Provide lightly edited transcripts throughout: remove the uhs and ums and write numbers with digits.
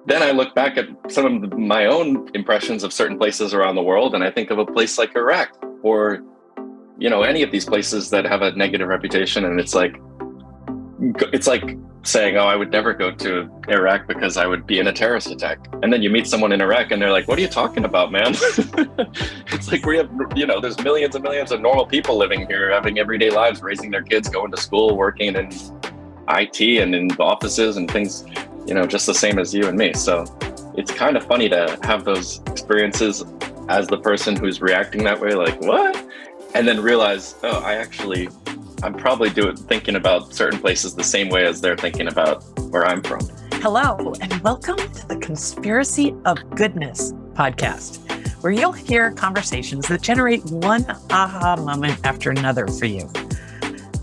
then I look back at some of my own impressions of certain places around the world, and I think of a place like Iraq or, any of these places that have a negative reputation. And it's like saying, oh, I would never go to Iraq because I would be in a terrorist attack. And then you meet someone in Iraq and they're like, what are you talking about, man? It's like we have, there's millions and millions of normal people living here, having everyday lives, raising their kids, going to school, working in IT and in offices and things, just the same as you and me. So it's kind of funny to have those experiences as the person who's reacting that way, like, what? And then realize, oh, I'm probably thinking about certain places the same way as they're thinking about where I'm from. Hello, and welcome to the Conspiracy of Goodness podcast, where you'll hear conversations that generate one aha moment after another for you.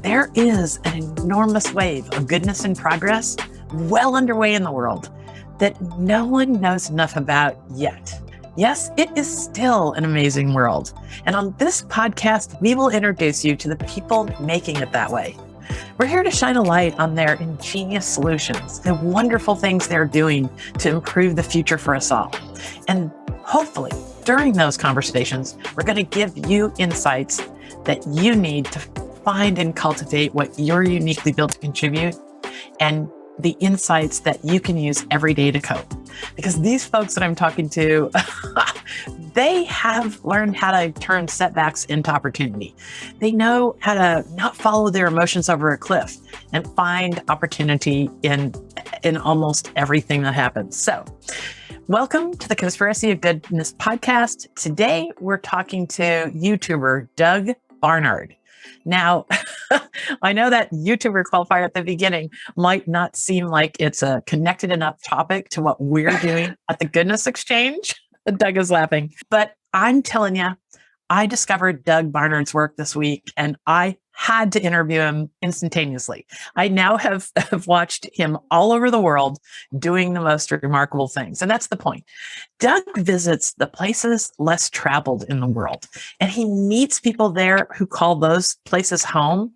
There is an enormous wave of goodness in progress well underway in the world that no one knows enough about yet. Yes, it is still an amazing world. And on this podcast, we will introduce you to the people making it that way. We're here to shine a light on their ingenious solutions, the wonderful things they're doing to improve the future for us all. And hopefully, during those conversations, we're going to give you insights that you need to find and cultivate what you're uniquely built to contribute, and the insights that you can use every day to cope. Because these folks that I'm talking to, they have learned how to turn setbacks into opportunity. They know how to not follow their emotions over a cliff and find opportunity in almost everything that happens. So, welcome to the Conspiracy of Goodness podcast. Today, we're talking to YouTuber Doug Barnard. Now, I know that YouTuber qualifier at the beginning might not seem like it's a connected enough topic to what we're doing at the Goodness Exchange. Doug is laughing. But I'm telling you, I discovered Doug Barnard's work this week, and I had to interview him instantaneously. I now have watched him all over the world doing the most remarkable things. And that's the point. Doug visits the places less traveled in the world, and he meets people there who call those places home.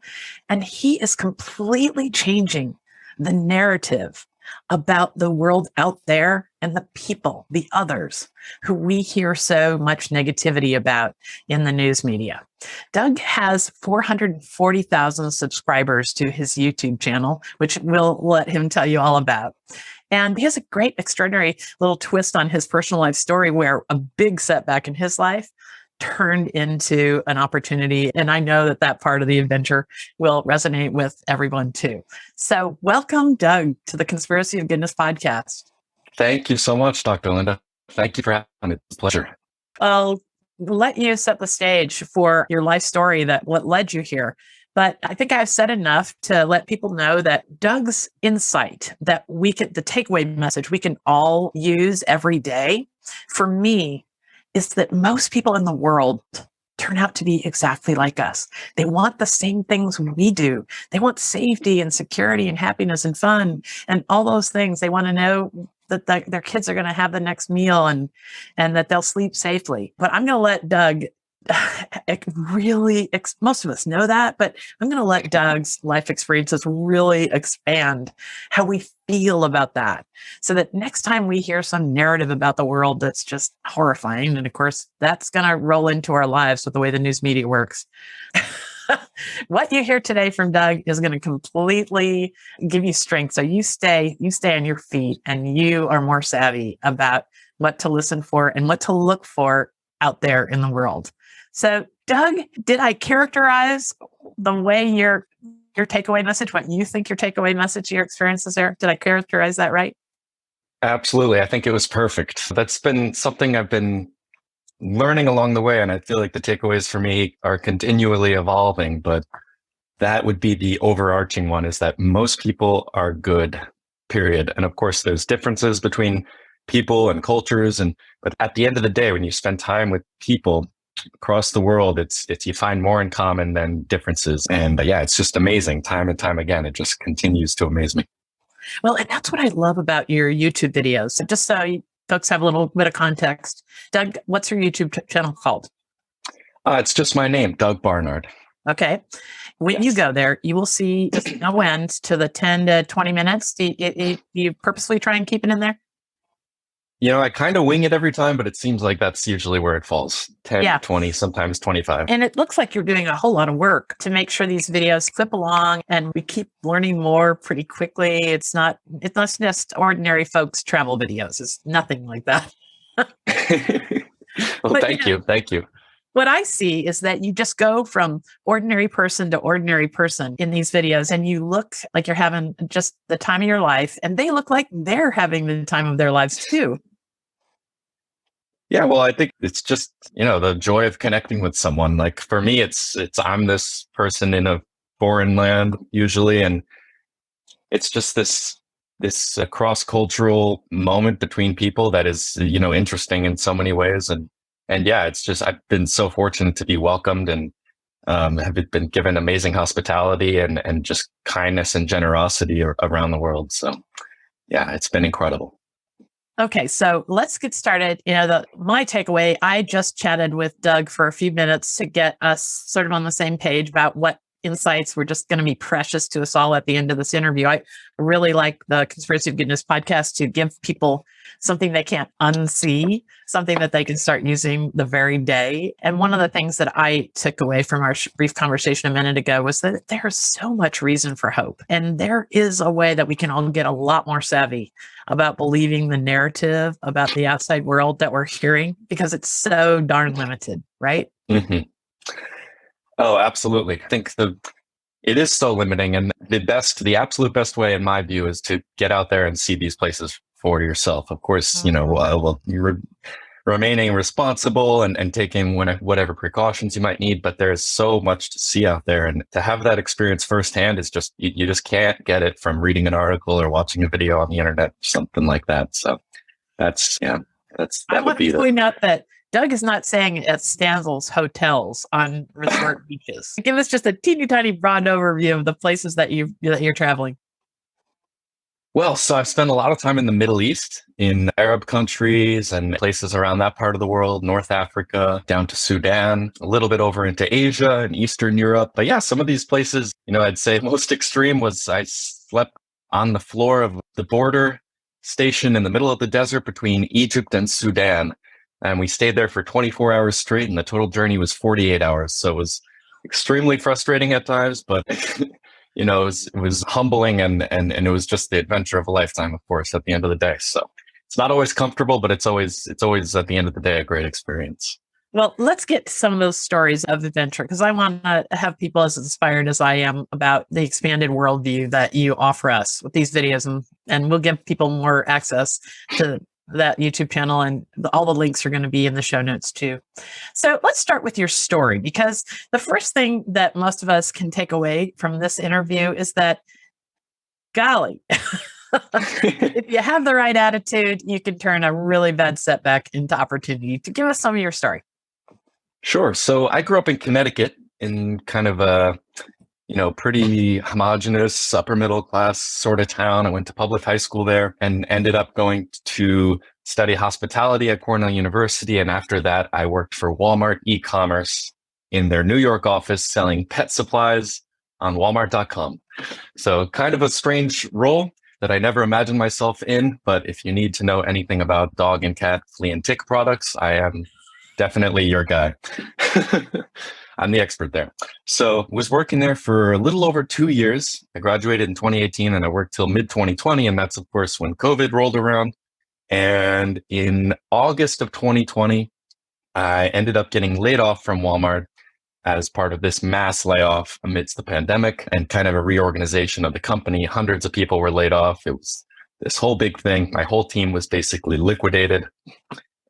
And he is completely changing the narrative about the world out there and the people, the others, who we hear so much negativity about in the news media. Doug has 440,000 subscribers to his YouTube channel, which we'll let him tell you all about. And he has a great, extraordinary little twist on his personal life story where a big setback in his life turned into an opportunity. And I know that that part of the adventure will resonate with everyone too. So welcome, Doug, to the Conspiracy of Goodness podcast. Thank you so much, Dr. Linda. Thank you for having me. It's a pleasure. I'll let you set the stage for your life story, that what led you here. But I think I've said enough to let people know that Doug's insight that the takeaway message we can all use every day, for me, is that most people in the world turn out to be exactly like us. They want the same things we do. They want safety and security and happiness and fun and all those things. They want to know that their kids are going to have the next meal and that they'll sleep safely. But I'm going to let Doug most of us know that, but I'm going to let Doug's life experiences really expand how we feel about that, so that next time we hear some narrative about the world that's just horrifying, and of course that's going to roll into our lives with the way the news media works. What you hear today from Doug is going to completely give you strength. So you stay on your feet, and you are more savvy about what to listen for and what to look for out there in the world. So, Doug, did I characterize the way your takeaway message, what you think your takeaway message, your experiences there? Did I characterize that right? Absolutely. I think it was perfect. That's been something I've been learning along the way. And I feel like the takeaways for me are continually evolving. But that would be the overarching one, is that most people are good, period. And of course, there's differences between people and cultures. But at the end of the day, when you spend time with people across the world, it's you find more in common than differences. And it's just amazing. Time and time again, it just continues to amaze me. Well, and that's what I love about your YouTube videos. So just so folks have a little bit of context, Doug, what's your YouTube channel called? It's just my name, Doug Barnard. Okay. When you go there, you will see no end to the 10 to 20 minutes. Do you purposely try and keep it in there? I kind of wing it every time, but it seems like that's usually where it falls. 10, Yeah. 20, sometimes 25. And it looks like you're doing a whole lot of work to make sure these videos clip along and we keep learning more pretty quickly. It's not just ordinary folks travel videos. It's nothing like that. Well, But, thank you. Thank you. what I see is that you just go from ordinary person to ordinary person in these videos, and you look like you're having just the time of your life, and they look like they're having the time of their lives too. Yeah, well, I think it's just, the joy of connecting with someone. Like for me, it's I'm this person in a foreign land usually, and it's just this cross-cultural moment between people that is, interesting in so many ways. And yeah, it's just, I've been so fortunate to be welcomed and have been given amazing hospitality and just kindness and generosity around the world. So yeah, it's been incredible. Okay, so let's get started. My takeaway, I just chatted with Doug for a few minutes to get us sort of on the same page about what insights were just going to be precious to us all at the end of this interview. I really like the Conspiracy of Goodness podcast to give people something they can't unsee, something that they can start using the very day. And one of the things that I took away from our brief conversation a minute ago was that there's so much reason for hope. And there is a way that we can all get a lot more savvy about believing the narrative about the outside world that we're hearing, because it's so darn limited, right? Mm-hmm. Oh, absolutely. I think it is so limiting, and the absolute best way, in my view, is to get out there and see these places for yourself. Of course, you're remaining responsible and taking whatever precautions you might need, but there's so much to see out there, and to have that experience firsthand is just you just can't get it from reading an article or watching a video on the internet, something like that. So that would be point out that Doug is not saying at Stanzel's hotels on resort beaches. Give us just a teeny tiny broad overview of the places that you're traveling. Well, so I've spent a lot of time in the Middle East, in Arab countries and places around that part of the world, North Africa, down to Sudan, a little bit over into Asia and Eastern Europe. But yeah, some of these places, I'd say most extreme was I slept on the floor of the border station in the middle of the desert between Egypt and Sudan. And we stayed there for 24 hours straight, and the total journey was 48 hours. So it was extremely frustrating at times, but it was humbling and it was just the adventure of a lifetime, of course, at the end of the day. So it's not always comfortable, but it's always at the end of the day a great experience. Well, let's get to some of those stories of adventure, because I want to have people as inspired as I am about the expanded worldview that you offer us with these videos, and we'll give people more access to that YouTube channel, and all the links are going to be in the show notes too. So let's start with your story, because the first thing that most of us can take away from this interview is that, golly, if you have the right attitude, you can turn a really bad setback into opportunity. To give us some of your story. Sure. So I grew up in Connecticut in kind of a pretty homogenous, upper middle class sort of town. I went to public high school there and ended up going to study hospitality at Cornell University. And after that, I worked for Walmart e-commerce in their New York office selling pet supplies on Walmart.com. So kind of a strange role that I never imagined myself in. But if you need to know anything about dog and cat flea and tick products, I am definitely your guy. I'm the expert there. So was working there for a little over 2 years. I graduated in 2018 and I worked till mid 2020. And that's, of course, when COVID rolled around. And in August of 2020, I ended up getting laid off from Walmart as part of this mass layoff amidst the pandemic and kind of a reorganization of the company. Hundreds of people were laid off. It was this whole big thing. My whole team was basically liquidated.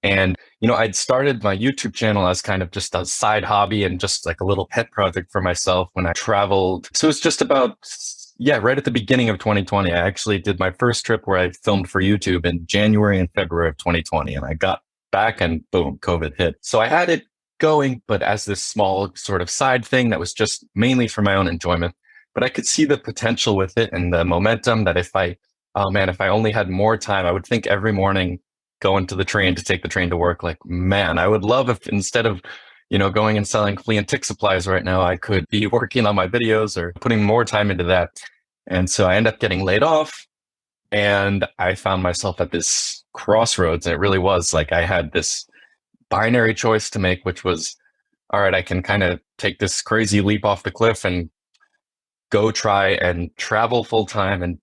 And, I'd started my YouTube channel as kind of just a side hobby and just like a little pet project for myself when I traveled. So it's just about, right at the beginning of 2020, I actually did my first trip where I filmed for YouTube in January and February of 2020. And I got back and boom, COVID hit. So I had it going, but as this small sort of side thing that was just mainly for my own enjoyment. But I could see the potential with it and the momentum that if I only had more time, I would think every morning going to the train to take the train to work, like, man, I would love if instead of, going and selling flea and tick supplies right now, I could be working on my videos or putting more time into that. And so I ended up getting laid off and I found myself at this crossroads. And it really was like I had this binary choice to make, which was, all right, I can kind of take this crazy leap off the cliff and go try and travel full time. And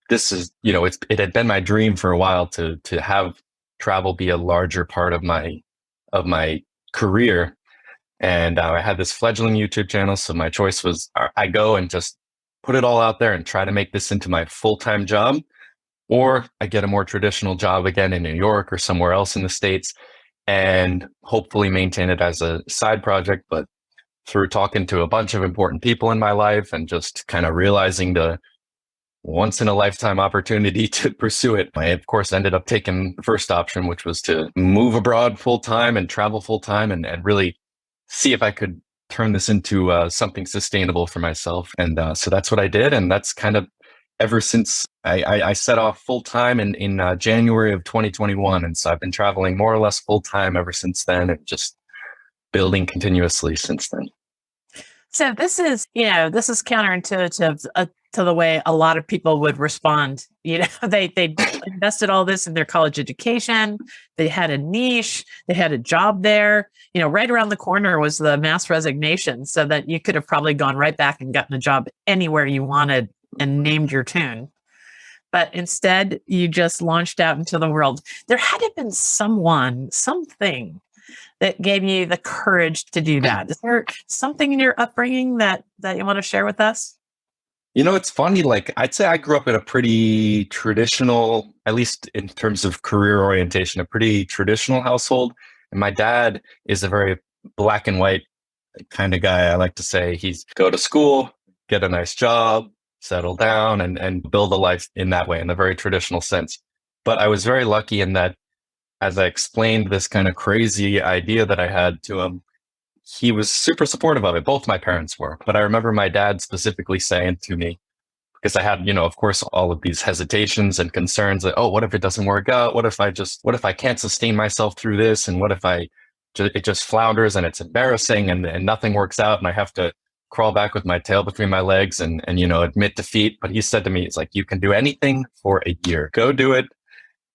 this is, it had been my dream for a while to have travel be a larger part of my career. And I had this fledgling YouTube channel. So my choice was I go and just put it all out there and try to make this into my full-time job, or I get a more traditional job again in New York or somewhere else in the States and hopefully maintain it as a side project. But through talking to a bunch of important people in my life and just kind of realizing the once in a lifetime opportunity to pursue it, I of course ended up taking the first option, which was to move abroad full time and travel full time and really see if I could turn this into something sustainable for myself. And so that's what I did. And that's kind of ever since I set off full time in January of 2021. And so I've been traveling more or less full time ever since then, and just building continuously since then. So this is counterintuitive to the way a lot of people would respond. They invested all this in their college education. They had a niche. They had a job there. Right around the corner was the mass resignation, so that you could have probably gone right back and gotten a job anywhere you wanted and named your tune. But instead, you just launched out into the world. There had to have been something that gave you the courage to do that. Is there something in your upbringing that you want to share with us? It's funny, like I'd say I grew up in a pretty traditional, at least in terms of career orientation, a pretty traditional household. And my dad is a very black and white kind of guy. I like to say he's go to school, get a nice job, settle down and build a life in that way, in a very traditional sense. But I was very lucky in that as I explained this kind of crazy idea that I had to him, he was super supportive of it. Both my parents were. But I remember my dad specifically saying to me, because I had, of course, all of these hesitations and concerns that, oh, what if it doesn't work out? What if I can't sustain myself through this? And what if it just flounders and it's embarrassing and nothing works out and I have to crawl back with my tail between my legs and admit defeat. But he said to me, it's like, you can do anything for a year. Go do it.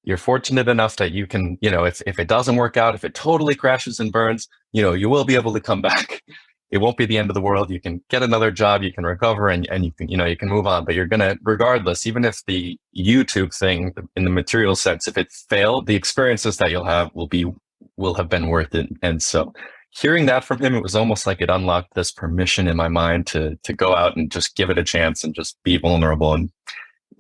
You're fortunate enough that you can, if it doesn't work out, if it totally crashes and burns, you will be able to come back. It won't be the end of the world. You can get another job, you can recover and you can, you can move on, but you're going to, regardless, even if the YouTube thing in the material sense, if it failed, the experiences that you'll have will have been worth it. And so hearing that from him, it was almost like it unlocked this permission in my mind to go out and just give it a chance and just be vulnerable and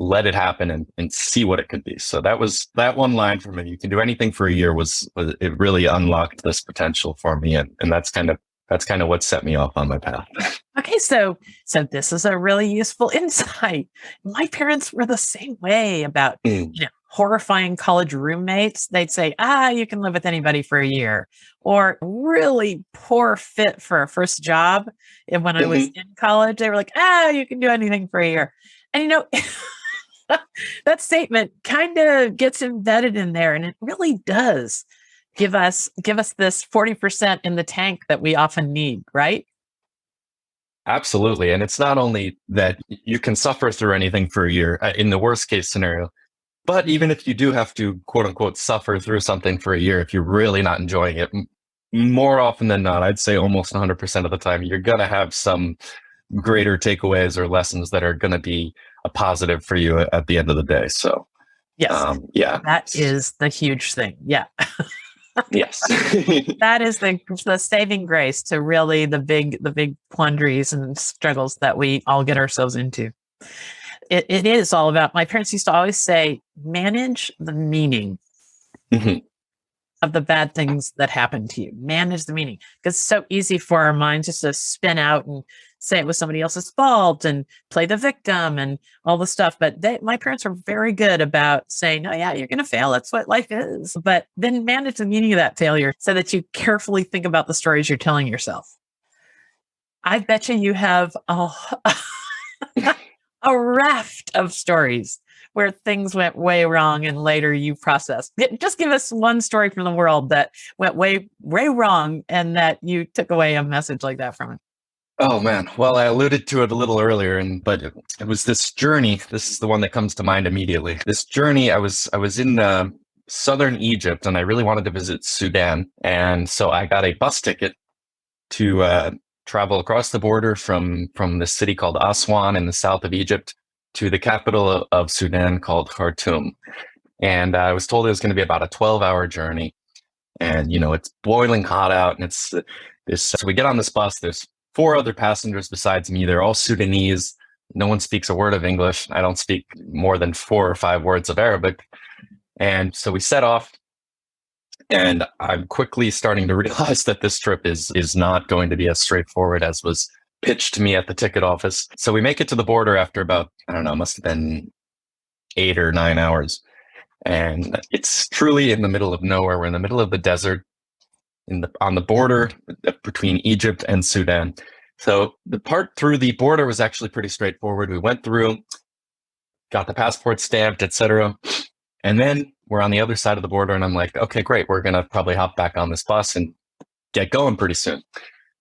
let it happen and see what it could be. So that one line from him, you can do anything for a year, was it really unlocked this potential for me. And that's kind of what set me off on my path. Okay. So this is a really useful insight. My parents were the same way about, horrifying college roommates. They'd say, you can live with anybody for a year, or really poor fit for a first job. And when I was in college, they were like, you can do anything for a year. And, that statement kind of gets embedded in there, and it really does give us this 40% in the tank that we often need, right? Absolutely. And it's not only that you can suffer through anything for a year in the worst case scenario, but even if you do have to, quote unquote, suffer through something for a year, if you're really not enjoying it, more often than not, I'd say almost 100% of the time, you're going to have some greater takeaways or lessons that are going to be a positive for you at the end of the day. So, yes, that is the huge thing. Yeah. Yes. That is the saving grace to really the big quandaries and struggles that we all get ourselves into. It is all about, my parents used to always say, manage the meaning of the bad things that happen to you. Manage the meaning. Because it's so easy for our minds just to spin out and say it was somebody else's fault and play the victim and all the stuff. But my parents are very good about saying, oh yeah, you're going to fail. That's what life is. But then manage the meaning of that failure so that you carefully think about the stories you're telling yourself. I bet you have a raft of stories where things went way wrong and later you processed. Just give us one story from the world that went way, way wrong and that you took away a message like that from it. Oh man. Well, I alluded to it a little earlier, but it was this journey. This is the one that comes to mind immediately. This journey, I was in southern Egypt, and I really wanted to visit Sudan. And so I got a bus ticket to travel across the border from this city called Aswan in the south of Egypt to the capital of Sudan called Khartoum. And I was told it was going to be about a 12-hour journey. And, it's boiling hot out. And it's this. So we get on this bus. There's 4 other passengers besides me. They're all Sudanese. No one speaks a word of English. I don't speak more than 4 or 5 words of Arabic. And so we set off. And I'm quickly starting to realize that this trip is not going to be as straightforward as was pitched to me at the ticket office. So we make it to the border after about, I don't know, must have been 8 or 9 hours. And it's truly in the middle of nowhere. We're in the middle of the desert on the border between Egypt and Sudan. So the part through the border was actually pretty straightforward. We went through, got the passport stamped, etc. And then we're on the other side of the border, and I'm like, okay, great. We're going to probably hop back on this bus and get going pretty soon.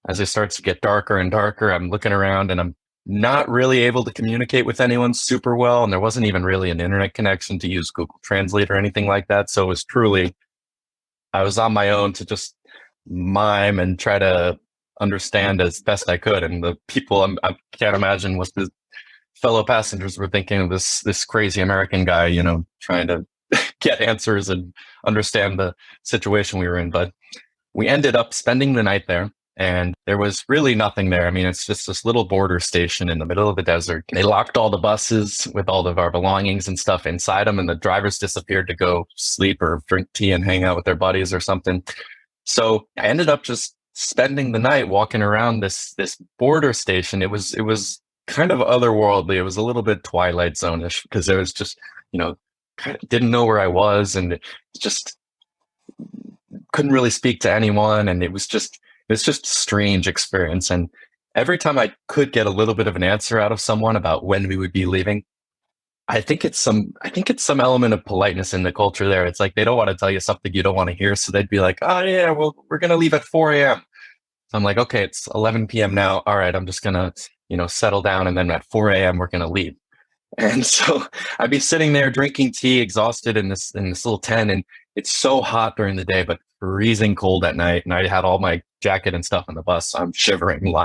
As it starts to get darker and darker, I'm looking around and I'm not really able to communicate with anyone super well. And there wasn't even really an internet connection to use Google Translate or anything like that. So it was truly, I was on my own to just mime and try to understand as best I could. And the people, I can't imagine what the fellow passengers were thinking of this crazy American guy, trying to get answers and understand the situation we were in. But we ended up spending the night there, and there was really nothing there. I mean, it's just this little border station in the middle of the desert. They locked all the buses with all of our belongings and stuff inside them, and the drivers disappeared to go sleep or drink tea and hang out with their buddies or something. So I ended up just spending the night walking around this border station. It was kind of otherworldly. It was a little bit Twilight Zone-ish because there was just, kind of didn't know where I was, and just couldn't really speak to anyone. And it's just a strange experience. And every time I could get a little bit of an answer out of someone about when we would be leaving, I think it's some element of politeness in the culture there. It's like they don't want to tell you something you don't want to hear. So they'd be like, oh yeah, well, we're going to leave at 4 a.m. So I'm like, okay, it's 11 p.m. now. All right, I'm just going to, settle down. And then at 4 a.m., we're going to leave. And so I'd be sitting there drinking tea, exhausted in this little tent. And it's so hot during the day, but freezing cold at night. And I had all my jacket and stuff on the bus. So I'm shivering,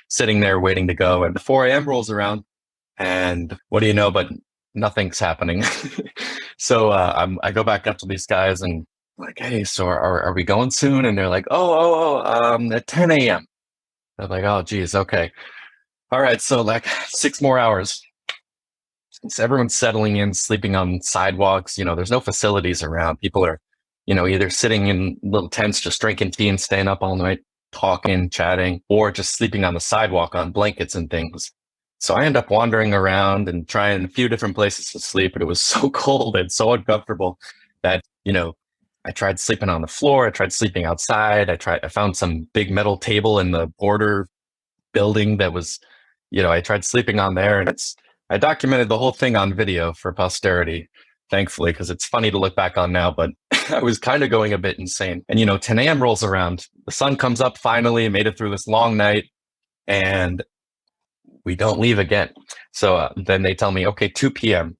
sitting there waiting to go. And the 4 a.m. rolls around. And what do you know? But nothing's happening. So I go back up to these guys and I'm like, hey, so are we going soon? And they're like, at 10 a.m. I'm like, oh, geez, okay. All right, so like 6 more hours. So everyone's settling in, sleeping on sidewalks. There's no facilities around. People are, either sitting in little tents, just drinking tea and staying up all night, talking, chatting, or just sleeping on the sidewalk on blankets and things. So I end up wandering around and trying a few different places to sleep, but it was so cold and so uncomfortable that, I tried sleeping on the floor. I tried sleeping outside. I found some big metal table in the border building that was, I tried sleeping on there, and I documented the whole thing on video for posterity, thankfully, because it's funny to look back on now, but I was kind of going a bit insane. And, 10 a.m. rolls around. The sun comes up finally, made it through this long night, and we don't leave again. So then they tell me, okay, 2 p.m.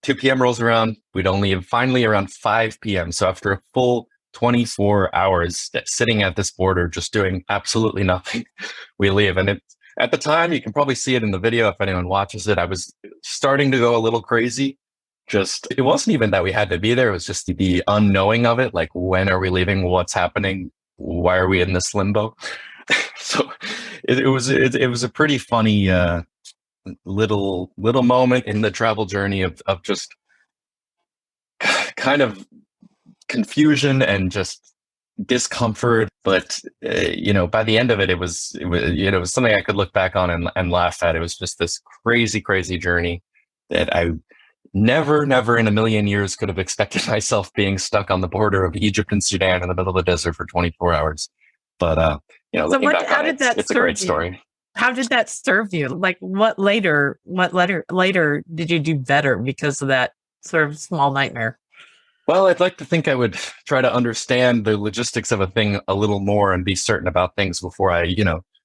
2 p.m. rolls around. We don't leave. Finally, around 5 p.m. So after a full 24 hours sitting at this border, just doing absolutely nothing, we leave. And at the time, you can probably see it in the video if anyone watches it, I was starting to go a little crazy. It wasn't even that we had to be there. It was just the unknowing of it. Like, when are we leaving? What's happening? Why are we in this limbo? So it was a pretty funny little moment in the travel journey of just kind of confusion and just discomfort. But by the end of it, it was something I could look back on and laugh at. It was just this crazy journey that I never in a million years could have expected myself being stuck on the border of Egypt and Sudan in the middle of the desert for 24 hours. But looking back on it, it's a great story. How did that serve you? Like, what later did you do better because of that sort of small nightmare? Well, I'd like to think I would try to understand the logistics of a thing a little more and be certain about things before I,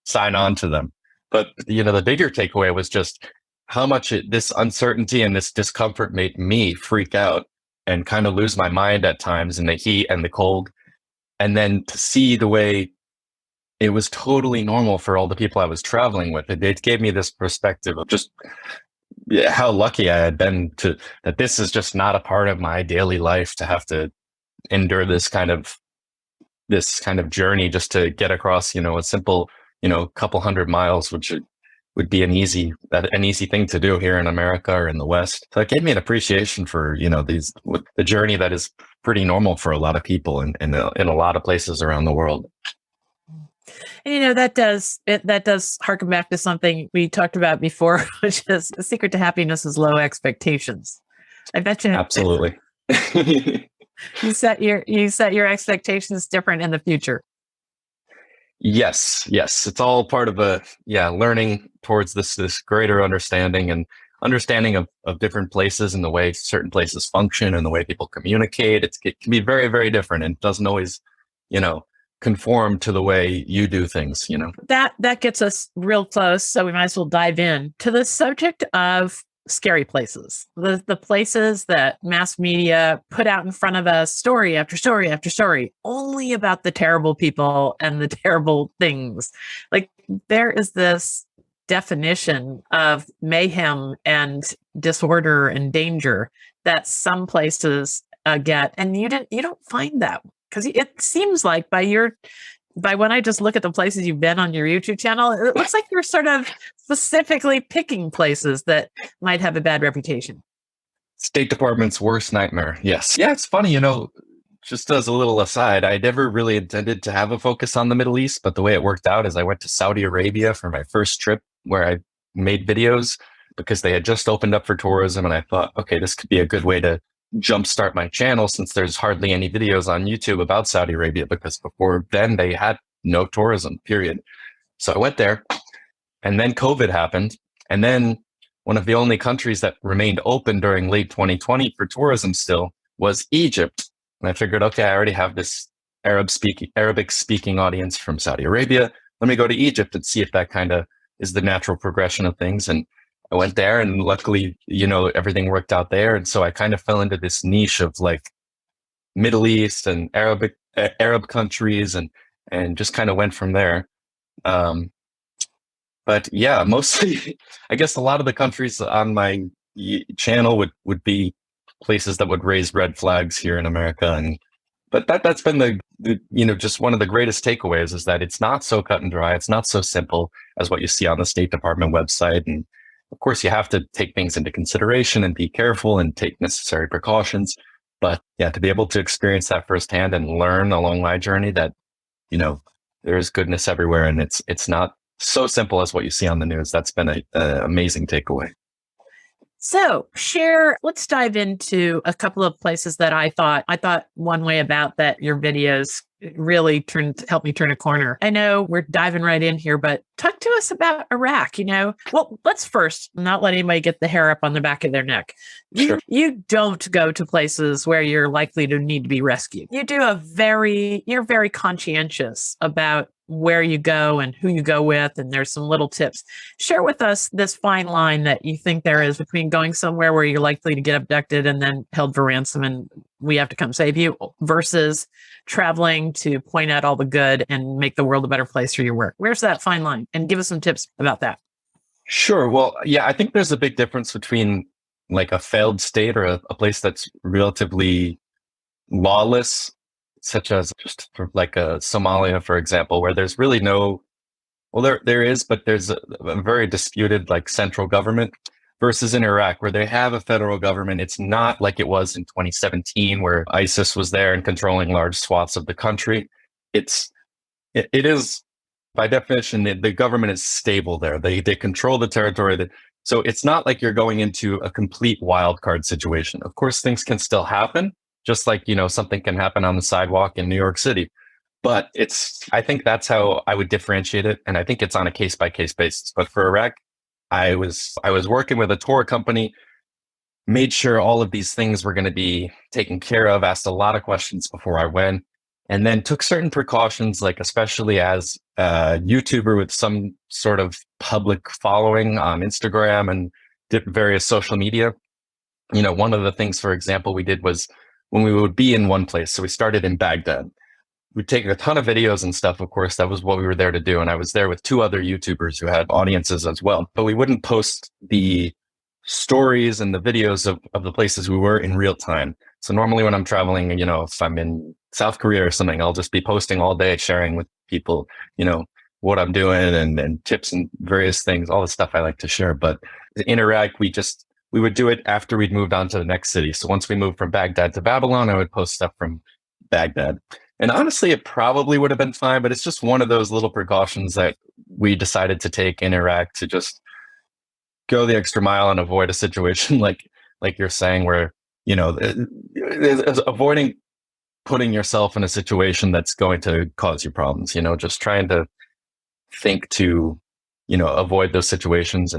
sign on to them. But, the bigger takeaway was just how much this uncertainty and this discomfort made me freak out. and kind of lose my mind at times in the heat and the cold. And then to see the way it was totally normal for all the people I was traveling with, it gave me this perspective of just how lucky I had been to that this is just not a part of my daily life to have to endure this kind of journey just to get across, a simple, couple 100 miles, which would be an easy thing to do here in America or in the West. So it gave me an appreciation for, the journey that is pretty normal for a lot of people in a lot of places around the world. And that does harken back to something we talked about before, which is the secret to happiness is low expectations. I bet you Absolutely. you set your expectations different in the future. Yes. It's all part of learning towards this greater understanding and understanding of different places and the way certain places function and the way people communicate. It can be very, very different and doesn't always, conform to the way you do things, That gets us real close. So we might as well dive in to the subject of scary places, the places that mass media put out in front of us, story after story after story, only about the terrible people and the terrible things. Like there is this definition of mayhem and disorder and danger that some places get, and you don't find that, because it seems like by when I just look at the places you've been on your YouTube channel, it looks like you're sort of specifically picking places that might have a bad reputation. State Department's worst nightmare. Yes. Yeah, it's funny, just as a little aside, I never really intended to have a focus on the Middle East, but the way it worked out is I went to Saudi Arabia for my first trip where I made videos because they had just opened up for tourism. And I thought, okay, this could be a good way to jumpstart my channel, since there's hardly any videos on YouTube about Saudi Arabia, because before then they had no tourism, period. So I went there, and then COVID happened. And then one of the only countries that remained open during late 2020 for tourism still was Egypt. And I figured, okay, I already have this Arabic speaking audience from Saudi Arabia. Let me go to Egypt and see if that kind of is the natural progression of things. And I went there, and luckily, everything worked out there. And so I kind of fell into this niche of like Middle East and Arab countries, and just kind of went from there. But yeah, mostly, I guess a lot of the countries on my channel would be places that would raise red flags here in America. But that's been the just one of the greatest takeaways, is that it's not so cut and dry. It's not so simple as what you see on the State Department website. And of course, you have to take things into consideration and be careful and take necessary precautions. But yeah, to be able to experience that firsthand and learn along my journey that, there is goodness everywhere, and it's not so simple as what you see on the news. That's been an amazing takeaway. So let's dive into a couple of places that I thought one way about that your videos really helped me turn a corner. I know we're diving right in here, but talk to us about Iraq. Well, let's first not let anybody get the hair up on the back of their neck. Sure. You don't go to places where you're likely to need to be rescued. You're very conscientious about where you go and who you go with, and there's some little tips. Share with us this fine line that you think there is between going somewhere where you're likely to get abducted and then held for ransom and we have to come save you, versus traveling to point out all the good and make the world a better place for your work. Where's that fine line? And give us some tips about that. Sure. Well, yeah, I think there's a big difference between like a failed state or a place that's relatively lawless, such as just for like Somalia, for example, where there's really there is, but there's a very disputed like central government, versus in Iraq, where they have a federal government. It's not like it was in 2017, where ISIS was there and controlling large swaths of the country. It is, by definition, the government is stable there. They control the territory. So it's not like you're going into a complete wild card situation. Of course, things can still happen, just like, something can happen on the sidewalk in New York City. But I think that's how I would differentiate it. And I think it's on a case by case basis. But for Iraq, I was working with a tour company, made sure all of these things were going to be taken care of, asked a lot of questions before I went, and then took certain precautions, like especially as a YouTuber with some sort of public following on Instagram and various social media. One of the things, for example, we did was when we would be in one place. So we started in Baghdad. We'd take a ton of videos and stuff. Of course, that was what we were there to do. And I was there with two other YouTubers who had audiences as well. But we wouldn't post the stories and the videos of the places we were in real time. So normally when I'm traveling, if I'm in South Korea or something, I'll just be posting all day, sharing with people, what I'm doing and tips and various things, all the stuff I like to share. But in Iraq, we would do it after we'd moved on to the next city. So once we moved from Baghdad to Babylon, I would post stuff from Baghdad. And honestly, it probably would have been fine, but it's just one of those little precautions that we decided to take in Iraq to just go the extra mile and avoid a situation like you're saying, where, avoiding putting yourself in a situation that's going to cause you problems, just trying to think to, avoid those situations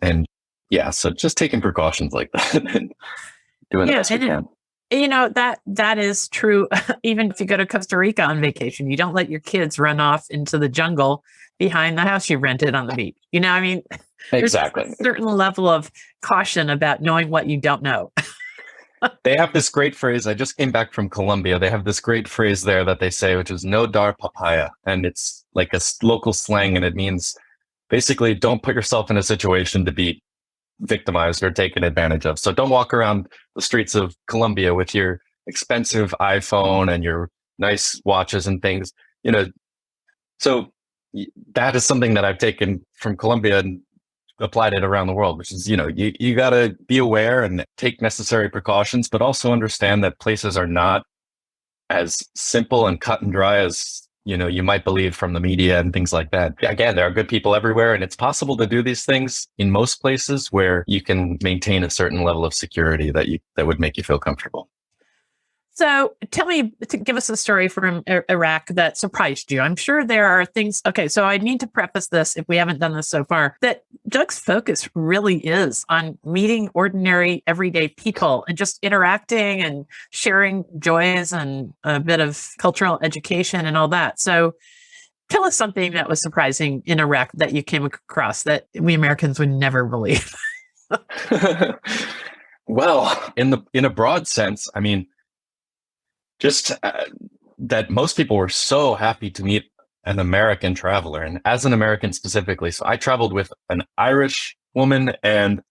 and yeah, so just taking precautions like that and doing the best we can. That is true. Even if you go to Costa Rica on vacation, you don't let your kids run off into the jungle behind the house you rented on the beach. Exactly. There's a certain level of caution about knowing what you don't know. They have this great phrase. I just came back from Colombia. They have this great phrase there that they say, which is no dar papaya. And it's like a local slang, and it means basically don't put yourself in a situation to be victimized or taken advantage of. So don't walk around the streets of Colombia with your expensive iPhone and your nice watches and things, So that is something that I've taken from Colombia and applied it around the world, which is, you got to be aware and take necessary precautions, but also understand that places are not as simple and cut and dry as, you might believe from the media and things like that. Again, there are good people everywhere, and it's possible to do these things in most places where you can maintain a certain level of security that would make you feel comfortable. So give us a story from Iraq that surprised you. I'm sure there are things. Okay, so I need to preface this, if we haven't done this so far, that Doug's focus really is on meeting ordinary, everyday people and just interacting and sharing joys and a bit of cultural education and all that. So tell us something that was surprising in Iraq that you came across that we Americans would never believe. Well, in a broad sense, I mean, just that most people were so happy to meet an American traveler, and as an American specifically. So I traveled with an Irish woman and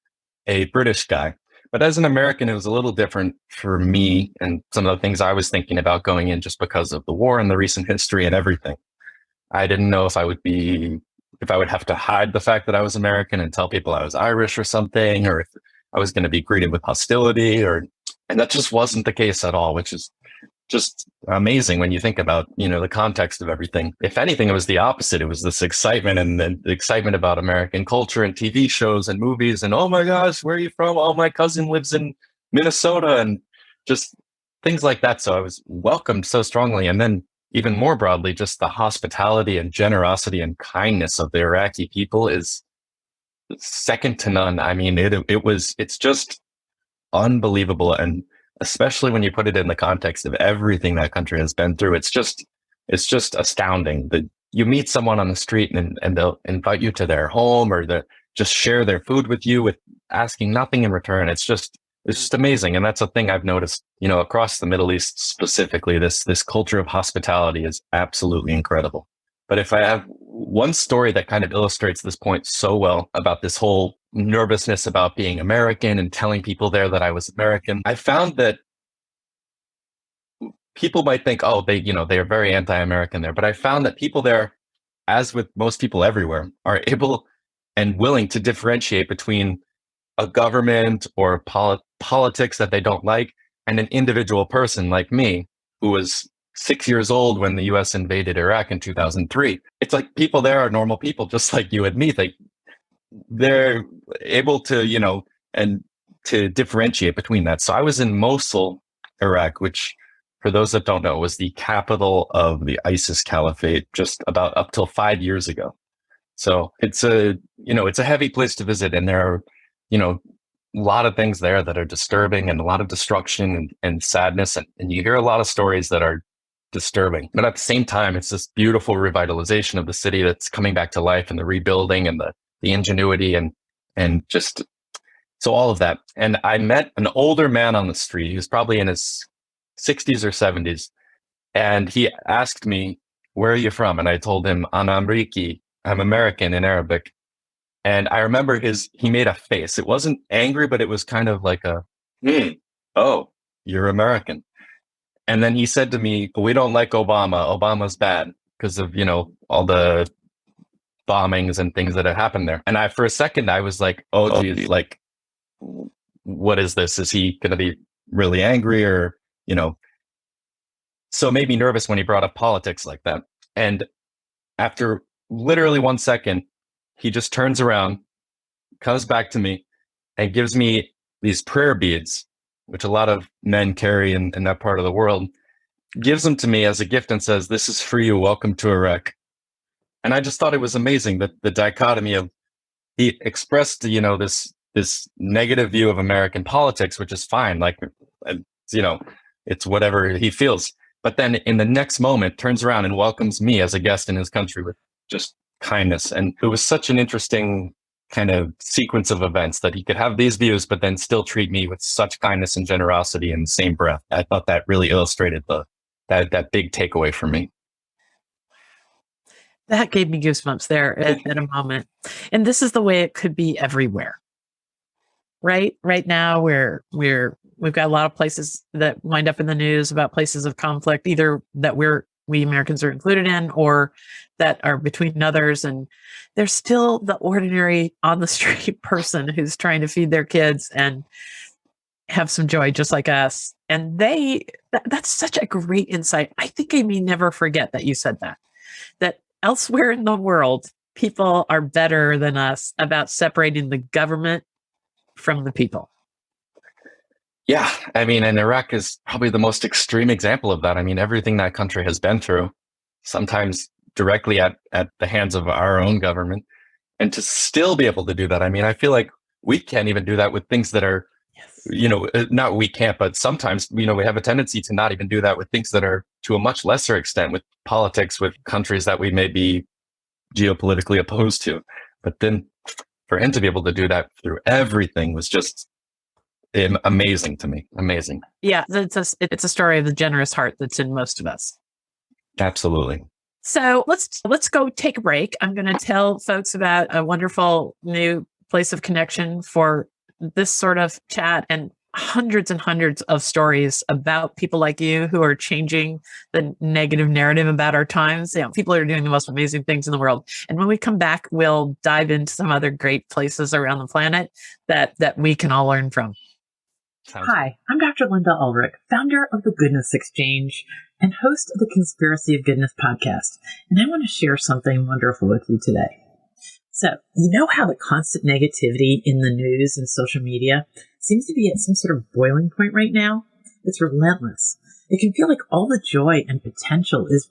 a British guy. But as an American, it was a little different for me and some of the things I was thinking about going in, just because of the war and the recent history and everything. I didn't know if I would have to hide the fact that I was American and tell people I was Irish or something, or if I was going to be greeted with hostility, and that just wasn't the case at all, which is just amazing when you think about, the context of everything. If anything, it was the opposite. It was this excitement and the excitement about American culture and TV shows and movies. And, oh my gosh, where are you from? Oh, my cousin lives in Minnesota, and just things like that. So I was welcomed so strongly. And then even more broadly, just the hospitality and generosity and kindness of the Iraqi people is second to none. I mean, it's just unbelievable. And especially when you put it in the context of everything that country has been through, it's just astounding that you meet someone on the street and they'll invite you to their home, or just share their food with you with asking nothing in return. It's just amazing. And that's a thing I've noticed, across the Middle East specifically. This culture of hospitality is absolutely incredible. But if I have one story that kind of illustrates this point so well about this whole nervousness about being American and telling people there that I was American, I found that people might think, oh, they are very anti-American there. But I found that people there, as with most people everywhere, are able and willing to differentiate between a government or politics that they don't like and an individual person like me, who was 6 years old when the US invaded Iraq in 2003. It's like people there are normal people, just like you and me. They're able to, and to differentiate between that. So I was in Mosul, Iraq, which, for those that don't know, was the capital of the ISIS caliphate just about up till 5 years ago. So it's a heavy place to visit. And there are, a lot of things there that are disturbing, and a lot of destruction and sadness. And you hear a lot of stories that are disturbing. But at the same time, it's this beautiful revitalization of the city that's coming back to life, and the rebuilding and the ingenuity and just So all of that. And I met an older man on the street. He was probably in his 60s or 70s. And he asked me, where are you from? And I told him, Ana Amriki, I'm American in Arabic. And I remember he made a face. It wasn't angry, but it was kind of like oh, you're American. And then he said to me, we don't like Obama. Obama's bad because of, all the bombings and things that have happened there. And for a second, I was like, oh, geez, like, what is this? Is he going to be really angry or, so it made me nervous when he brought up politics like that. And after literally 1 second, he just turns around, comes back to me and gives me these prayer beads, which a lot of men carry in that part of the world, gives them to me as a gift and says, this is for you. Welcome to Iraq. And I just thought it was amazing that the dichotomy of he expressed, this negative view of American politics, which is fine. Like, it's whatever he feels. But then in the next moment turns around and welcomes me as a guest in his country with just kindness. And it was such an interesting kind of sequence of events that he could have these views, but then still treat me with such kindness and generosity in the same breath. I thought that really illustrated that big takeaway for me. That gave me goosebumps there at a moment. And this is the way it could be everywhere. Right now, we've got a lot of places that wind up in the news about places of conflict, either that we Americans are included in or that are between others. And there's still the ordinary on the street person who's trying to feed their kids and have some joy just like us. And that's such a great insight. I think I may never forget that you said that elsewhere in the world, people are better than us about separating the government from the people. Yeah. I mean, and Iraq is probably the most extreme example of that. I mean, everything that country has been through, sometimes directly at the hands of our own government, and to still be able to do that. I mean, I feel like we can't even do that with things that are, not we can't, but sometimes, we have a tendency to not even do that with things that are to a much lesser extent with politics, with countries that we may be geopolitically opposed to. But then for him to be able to do that through everything was just amazing to me. Amazing. Yeah, it's a story of the generous heart that's in most of us. Absolutely. So let's go take a break. I'm going to tell folks about a wonderful new place of connection for this sort of chat and hundreds and hundreds of stories about people like you who are changing the negative narrative about our times. People are doing the most amazing things in the world. And when we come back, we'll dive into some other great places around the planet that we can all learn from. Hi, I'm Dr. Linda Ulrich, founder of the Goodness Exchange and host of the Conspiracy of Goodness podcast. And I want to share something wonderful with you today. So, you know how the constant negativity in the news and social media seems to be at some sort of boiling point right now? It's relentless. It can feel like all the joy and potential is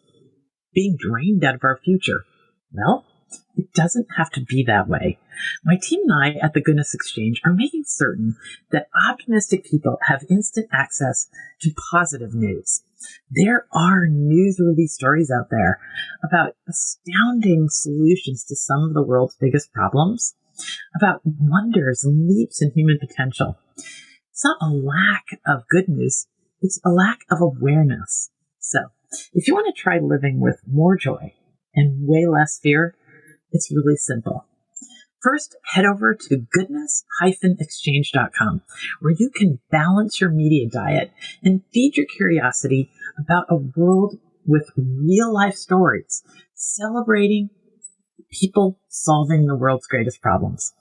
being drained out of our future. Well, it doesn't have to be that way. My team and I at the Goodness Exchange are making certain that optimistic people have instant access to positive news. There are newsworthy stories out there about astounding solutions to some of the world's biggest problems, about wonders and leaps in human potential. It's not a lack of good news, it's a lack of awareness. So, if you want to try living with more joy and way less fear, it's really simple. First, head over to goodness-exchange.com, where you can balance your media diet and feed your curiosity about a world with real-life stories, celebrating people solving the world's greatest problems.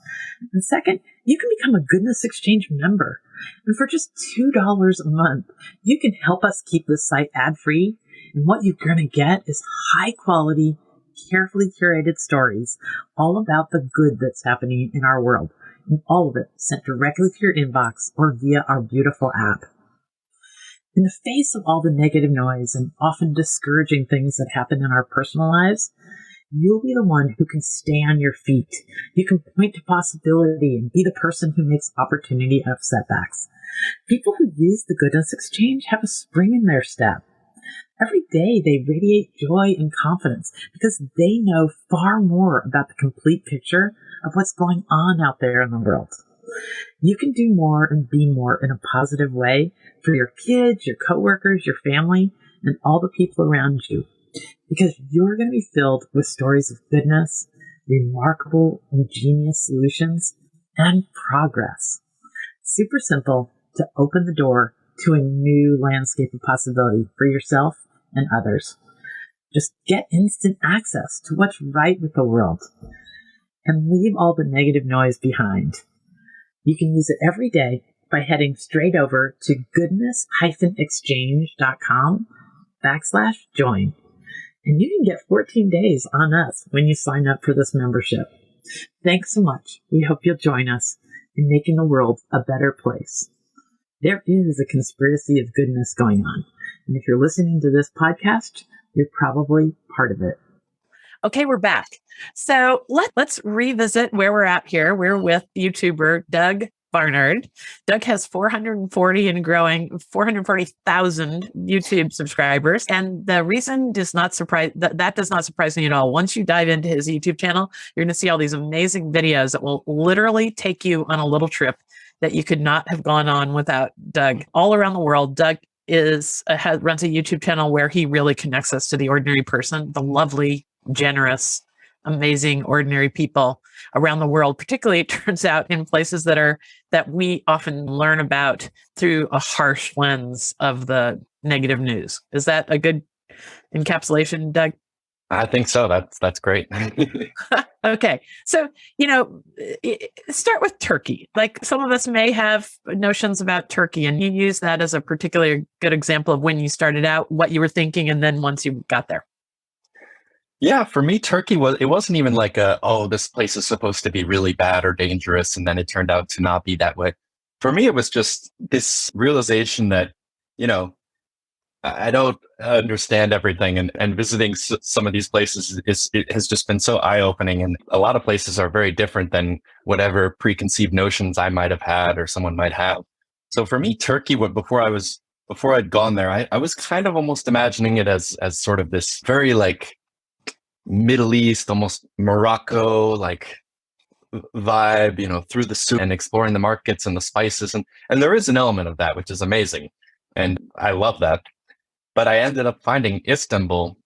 And second, you can become a Goodness Exchange member. And for just $2 a month, you can help us keep this site ad-free. And what you're going to get is high-quality, carefully curated stories all about the good that's happening in our world, and all of it sent directly to your inbox or via our beautiful app. In the face of all the negative noise and often discouraging things that happen in our personal lives, you'll be the one who can stay on your feet. You can point to possibility and be the person who makes opportunity out of setbacks. People who use the Goodness Exchange have a spring in their step. Every day they radiate joy and confidence because they know far more about the complete picture of what's going on out there in the world. You can do more and be more in a positive way for your kids, your coworkers, your family, and all the people around you. Because you're going to be filled with stories of goodness, remarkable, ingenious solutions, and progress. Super simple to open the door to a new landscape of possibility for yourself and others. Just get instant access to what's right with the world and leave all the negative noise behind. You can use it every day by heading straight over to goodness-exchange.com/join. And you can get 14 days on us when you sign up for this membership. Thanks so much. We hope you'll join us in making the world a better place. There is a conspiracy of goodness going on. And if you're listening to this podcast, you're probably part of it. Okay, we're back. So let's revisit where we're at here. We're with YouTuber Doug Barnard. Doug has 440 and growing, 440,000 YouTube subscribers. And the reason does not surprise, that does not surprise me at all. Once you dive into his YouTube channel, you're going to see all these amazing videos that will literally take you on a little trip that you could not have gone on without Doug. All around the world, Doug runs a YouTube channel where he really connects us to the ordinary person, the lovely, generous, amazing, ordinary people around the world, particularly it turns out in places that we often learn about through a harsh lens of the negative news. Is that a good encapsulation, Doug? I think so. That's great. Okay. So, start with Turkey. Like some of us may have notions about Turkey, and you use that as a particularly good example of when you started out, what you were thinking, and then once you got there. Yeah, for me, Turkey it wasn't even like this place is supposed to be really bad or dangerous, and then it turned out to not be that way. For me, it was just this realization that, I don't understand everything, and visiting some of these places it has just been so eye-opening, and a lot of places are very different than whatever preconceived notions I might have had or someone might have. So for me, Turkey, before I'd gone there, I was kind of almost imagining it as sort of this very like Middle East, almost Morocco like vibe, through the soup and exploring the markets and the spices, and there is an element of that which is amazing, and I love that. But I ended up finding Istanbul,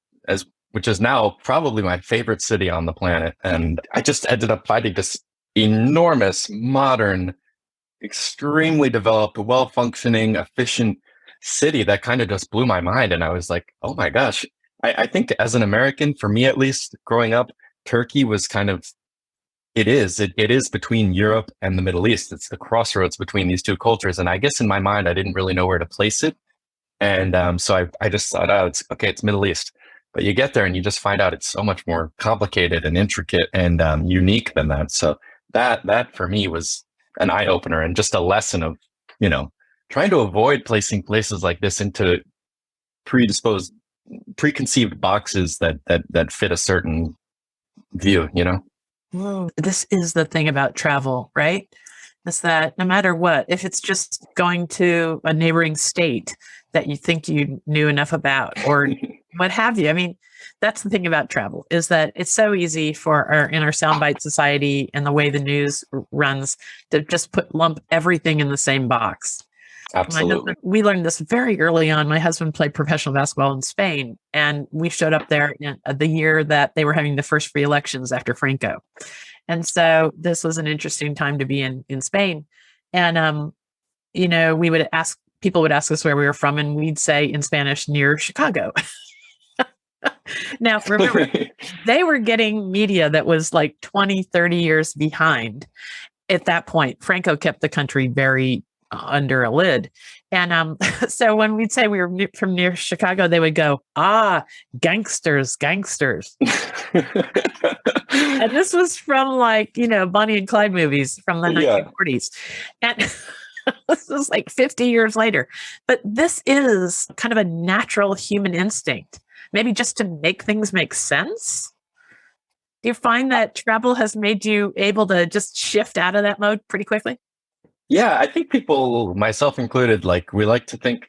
which is now probably my favorite city on the planet. And I just ended up finding this enormous, modern, extremely developed, well-functioning, efficient city that kind of just blew my mind. And I was like, oh my gosh. I think as an American, for me at least, growing up, Turkey was kind of, it is between Europe and the Middle East. It's the crossroads between these two cultures. And I guess in my mind, I didn't really know where to place it. And so I just thought, it's Middle East. But you get there and you just find out it's so much more complicated and intricate and unique than that. So that for me was an eye opener and just a lesson of, trying to avoid placing places like this into preconceived boxes that fit a certain view, This is the thing about travel, right? Is that no matter what, if it's just going to a neighboring state that you think you knew enough about or what have you. I mean, that's the thing about travel is that it's so easy in our soundbite society and the way the news runs to just lump everything in the same box. Absolutely. We learned this very early on. My husband played professional basketball in Spain, and we showed up there in the year that they were having the first free elections after Franco. And so this was an interesting time to be in Spain. And, people would ask us where we were from, and we'd say in Spanish, near Chicago. Now, remember, they were getting media that was like 20, 30 years behind at that point. Franco kept the country very under a lid. And so when we'd say we were from near Chicago, they would go, gangsters. And this was from Bonnie and Clyde movies from the 1940s. And this was like 50 years later. But this is kind of a natural human instinct, maybe just to make things make sense. Do you find that travel has made you able to just shift out of that mode pretty quickly? Yeah, I think people, myself included, we like to think,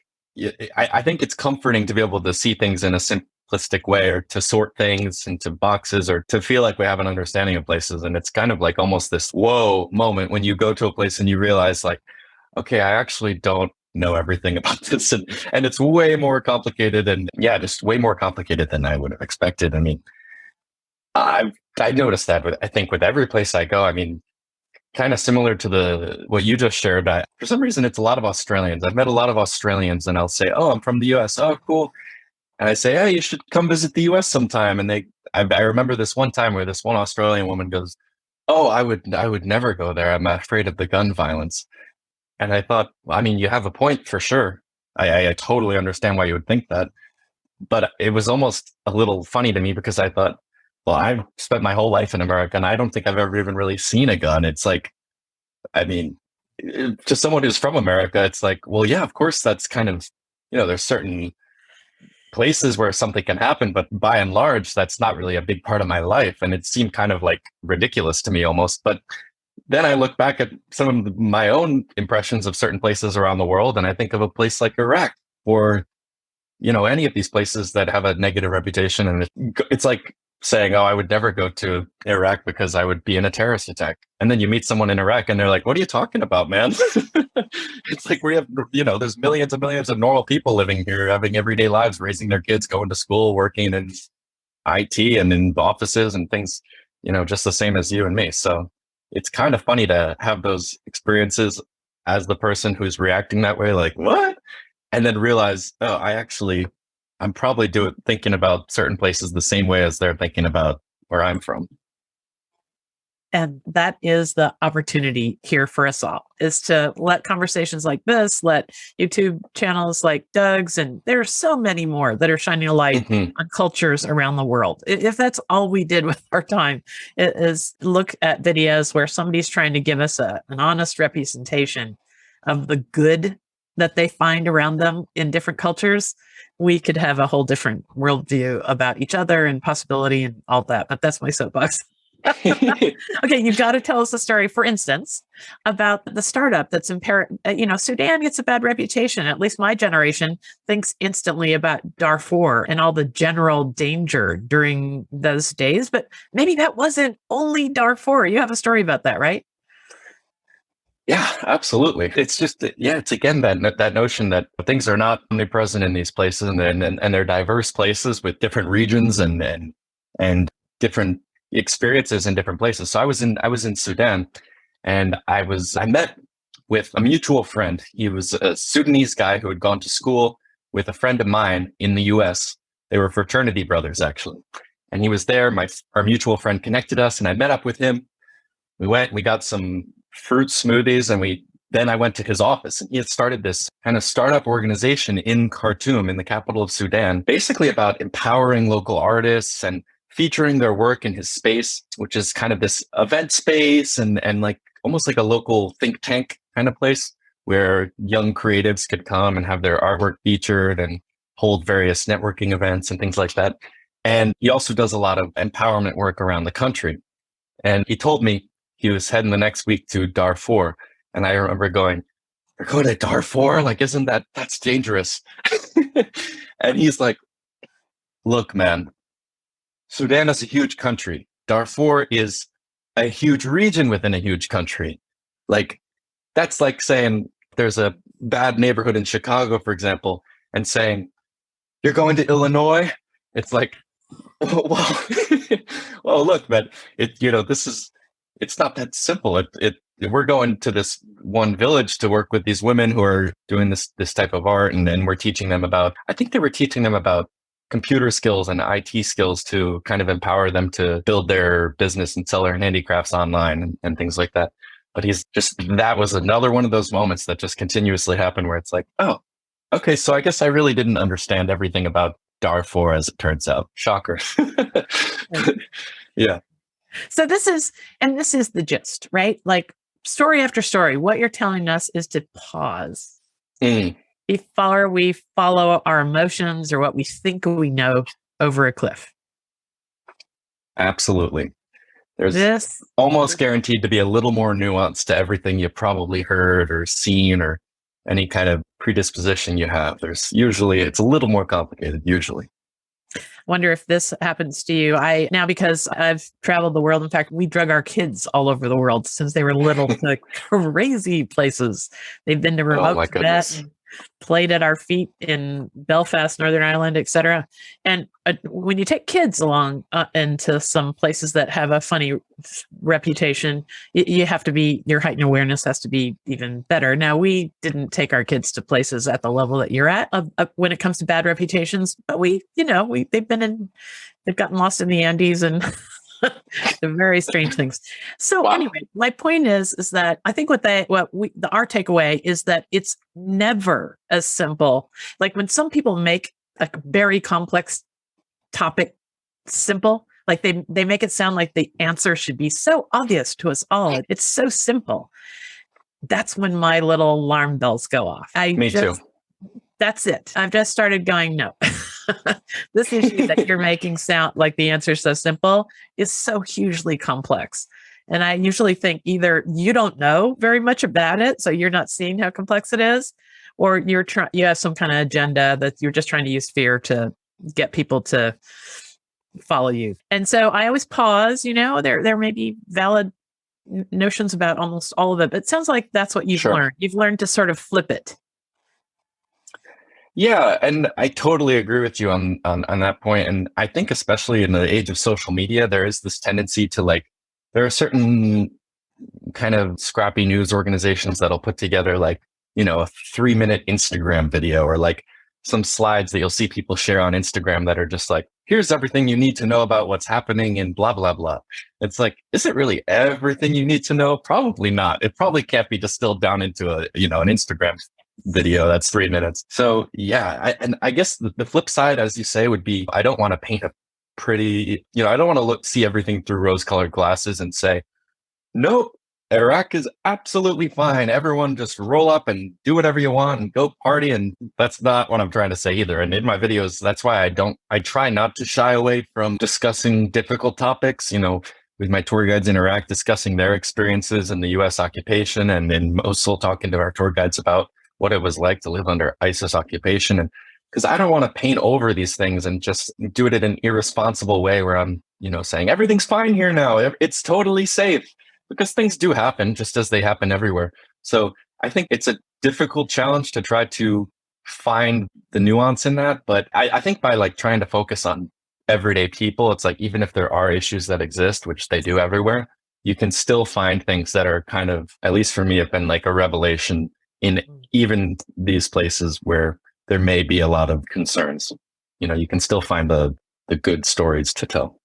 I think it's comforting to be able to see things in a simplistic way, or to sort things into boxes, or to feel like we have an understanding of places. And it's kind of like almost this whoa moment when you go to a place and you realize like, okay, I actually don't know everything about this. And it's way more complicated, and yeah, just way more complicated than I would have expected. I mean, I noticed that I think with every place I go. I mean, kind of similar to what you just shared. For some reason, it's a lot of Australians. I've met a lot of Australians, and I'll say, "Oh, I'm from the U.S." Oh, cool. And I say, "Hey, you should come visit the U.S. sometime." And I remember this one time where this one Australian woman goes, "Oh, I would never go there. I'm afraid of the gun violence." And I thought, well, I mean, you have a point for sure. I totally understand why you would think that. But it was almost a little funny to me because I thought, well, I've spent my whole life in America, and I don't think I've ever even really seen a gun. It's like, I mean, to someone who's from America, it's like, well, yeah, of course, that's kind of, there's certain places where something can happen, but by and large, that's not really a big part of my life. And it seemed kind of like ridiculous to me almost. But then I look back at some of my own impressions of certain places around the world, and I think of a place like Iraq, or, any of these places that have a negative reputation. And it's like saying, oh, I would never go to Iraq because I would be in a terrorist attack. And then you meet someone in Iraq and they're like, what are you talking about, man? It's like we have, there's millions and millions of normal people living here, having everyday lives, raising their kids, going to school, working in IT and in offices and things, just the same as you and me. So it's kind of funny to have those experiences as the person who's reacting that way, like, what? And then realize, oh, I'm probably thinking about certain places the same way as they're thinking about where I'm from. And that is the opportunity here for us all, is to let conversations like this, let YouTube channels like Doug's, and there's so many more that are shining a light on cultures around the world. If that's all we did with our time, it is look at videos where somebody's trying to give us an honest representation of the good that they find around them in different cultures, we could have a whole different worldview about each other and possibility and all that. But that's my soapbox. Okay, you've got to tell us a story, for instance, about the startup that's in Sudan gets a bad reputation. At least my generation thinks instantly about Darfur and all the general danger during those days. But maybe that wasn't only Darfur. You have a story about that, right? Yeah, absolutely. It's just, it's again that notion that things are not omnipresent in these places, and they're diverse places with different regions and different experiences in different places. So I was in Sudan, and I met with a mutual friend. He was a Sudanese guy who had gone to school with a friend of mine in the US. They were fraternity brothers, actually. And he was there. Our mutual friend connected us, and I met up with him. We got some fruit smoothies, and then I went to his office, and he had started this kind of startup organization in Khartoum, in the capital of Sudan, basically about empowering local artists and featuring their work in his space, which is kind of this event space and like almost like a local think tank kind of place where young creatives could come and have their artwork featured and hold various networking events and things like that. And he also does a lot of empowerment work around the country. And he told me he was heading the next week to Darfur. And I remember going, "You're going to Darfur? Like, that's dangerous." And he's like, "Look, man, Sudan is a huge country. Darfur is a huge region within a huge country. Like, that's like saying there's a bad neighborhood in Chicago, for example, and saying, you're going to Illinois?" It's like, well, well, look, man, it's not that simple. We're going to this one village to work with these women who are doing this type of art, and then we're teaching them I think they were teaching them about computer skills and IT skills to kind of empower them to build their business and sell their handicrafts online and things like that. But that was another one of those moments that just continuously happened where it's like, oh, okay, so I guess I really didn't understand everything about Darfur, as it turns out. Shocker. Yeah. So this is the gist, right? Like, story after story, what you're telling us is to pause before we follow our emotions or what we think we know over a cliff. Absolutely. There's almost guaranteed to be a little more nuance to everything you probably heard or seen, or any kind of predisposition you have. It's a little more complicated, usually. Wonder if this happens to you. Now, because I've traveled the world. In fact, we drug our kids all over the world since they were little to crazy places. They've been to Oh remote my Tibet goodness. and played at our feet in Belfast, Northern Ireland, etc. And when you take kids along into some places that have a funny reputation, you have to be, your heightened awareness has to be even better. Now, we didn't take our kids to places at the level that you're at when it comes to bad reputations, but they've gotten lost in the Andes and the very strange things. So Wow. anyway, my point is that I think our takeaway is that it's never as simple. Like when some people make a very complex topic simple, like they make it sound like the answer should be so obvious to us all. It's so simple. That's when my little alarm bells go off. Me too. That's it. I've just started going, no. This issue that you're making sound like the answer is so simple is so hugely complex. And I usually think either you don't know very much about it, so you're not seeing how complex it is, or you have some kind of agenda that you're just trying to use fear to get people to follow you. And so I always pause, there may be valid notions about almost all of it, but it sounds like that's what you've learned. You've learned to sort of flip it. Yeah, and I totally agree with you on that point. And I think especially in the age of social media, there is this tendency to there are certain kind of scrappy news organizations that'll put together a 3-minute Instagram video or some slides that you'll see people share on Instagram that are just here's everything you need to know about what's happening and blah, blah, blah. It's is it really everything you need to know? Probably not. It probably can't be distilled down into an Instagram video that's 3 minutes. So yeah, I guess the flip side, as you say, would be I don't want to paint a pretty, I don't want to see everything through rose-colored glasses and say, nope, Iraq is absolutely fine. Everyone just roll up and do whatever you want and go party. And that's not what I'm trying to say either. And in my videos, that's why I try not to shy away from discussing difficult topics, with my tour guides in Iraq, discussing their experiences in the US occupation, and in Mosul, talking to our tour guides about what it was like to live under ISIS occupation. And because I don't want to paint over these things and just do it in an irresponsible way where I'm, saying everything's fine here now. It's totally safe, because things do happen just as they happen everywhere. So I think it's a difficult challenge to try to find the nuance in that. But I think by trying to focus on everyday people, it's even if there are issues that exist, which they do everywhere, you can still find things that are kind of, at least for me, have been a revelation in even these places where there may be a lot of concerns. You can still find the good stories to tell.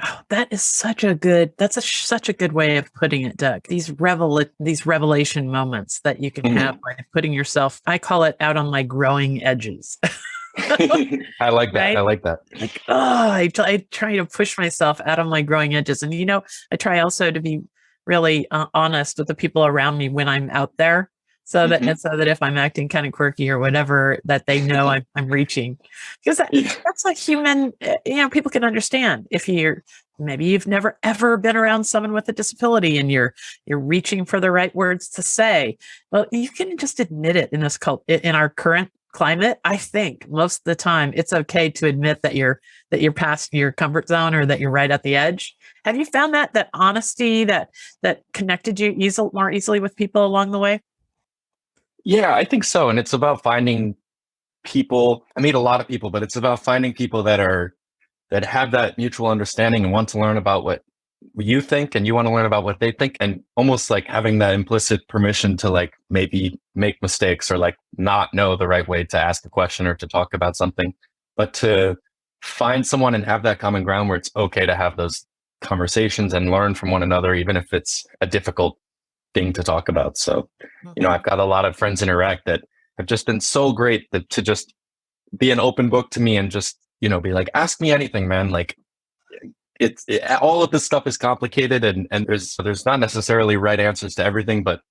Oh, that is such a good way of putting it, Doug. These revelation moments that you can have by putting yourself, I call it, out on my growing edges. I like that. Right? I like that. I try to push myself out on my growing edges. And, I try also to be really honest with the people around me when I'm out there. So that if I'm acting kind of quirky or whatever, that they know I'm reaching, because that's a human. People can understand if maybe you've never ever been around someone with a disability and you're reaching for the right words to say. Well, you can just admit it in our current climate. I think most of the time it's okay to admit that you're past your comfort zone or that you're right at the edge. Have you found that honesty that connected you more easily with people along the way? Yeah, I think so. And it's about finding people. I meet a lot of people, but it's about finding people that have that mutual understanding and want to learn about what you think and you want to learn about what they think, and almost having that implicit permission to maybe make mistakes or not know the right way to ask a question or to talk about something, but to find someone and have that common ground where it's okay to have those conversations and learn from one another, even if it's a difficult thing to talk about. So, I've got a lot of friends in Iraq that have just been so great to just be an open book to me and just, be ask me anything, man. All of this stuff is complicated and there's not necessarily right answers to everything, but